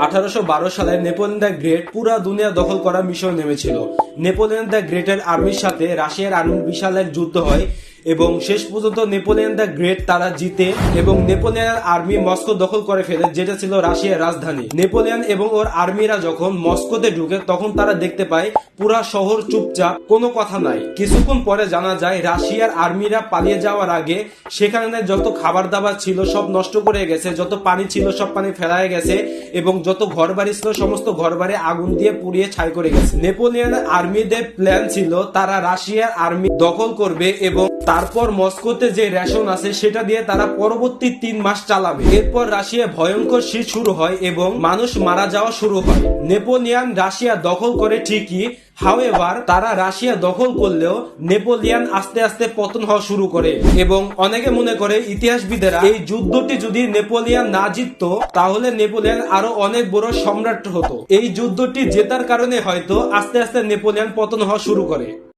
1812 সালে Napoleon the great পুরা দুনিয়া দখল করার মিশন নেমেছিল। নেপোলিয়ন দ্য গ্রেটের আর্মির সাথে রাশিয়ার আর্মির বিশাল এক যুদ্ধ হয় এবং শেষ পর্যন্ত নেপোলিয়ন দ্য গ্রেট তারা জিতে এবং নেপোলিয়নের আর্মি মস্কো দখল করে ফেলে, যেটা ছিল রাশিয়ার রাজধানী। নেপোলিয়ন এবং ওর আর্মিরা যখন মস্কোতে ঢুকে তখন তারা দেখতে পায় পুরা শহর চুপচাপ, কোনো কথা নাই। কিছুক্ষণ পরে জানা যায় রাশিয়ার আর্মিরা পালিয়ে যাওয়ার আগে সেখানে যত খাবার দাবার ছিল সব নষ্ট করে গেছে, যত পানি ছিল সব পানি ফেলায় গেছে এবং যত ঘর বাড়ি ছিল সমস্ত ঘর বাড়ি আগুন দিয়ে পুড়িয়ে ছাই করে গেছে। নেপোলিয়নের আর্মিদের প্ল্যান ছিল তারা রাশিয়ার আর্মি দখল করবে এবং তারপর মস্কোতে যে রেশন আছে সেটা দিয়ে তারা পরবর্তী 3 মাস চালাবে। এরপর রাশিয়ায় ভয়ঙ্কর শীত শুরু হয় এবং মানুষ মারা যাওয়া শুরু হয়। নেপোলিয়ন রাশিয়া দখল করে ঠিকই, হাউএভার তারা রাশিয়া দখল করলেও নেপোলিয়ন আস্তে আস্তে পতন হওয়া শুরু করে এবং অনেকে মনে করে ইতিহাসবিদেরা এই যুদ্ধটি যদি নেপোলিয়ন না জিততো তাহলে নেপোলিয়ন আরো অনেক বড় সম্রাট হতো। এই যুদ্ধটি জেতার কারণে হয়তো আস্তে আস্তে নেপোলিয়ন পতন হওয়া শুরু করে।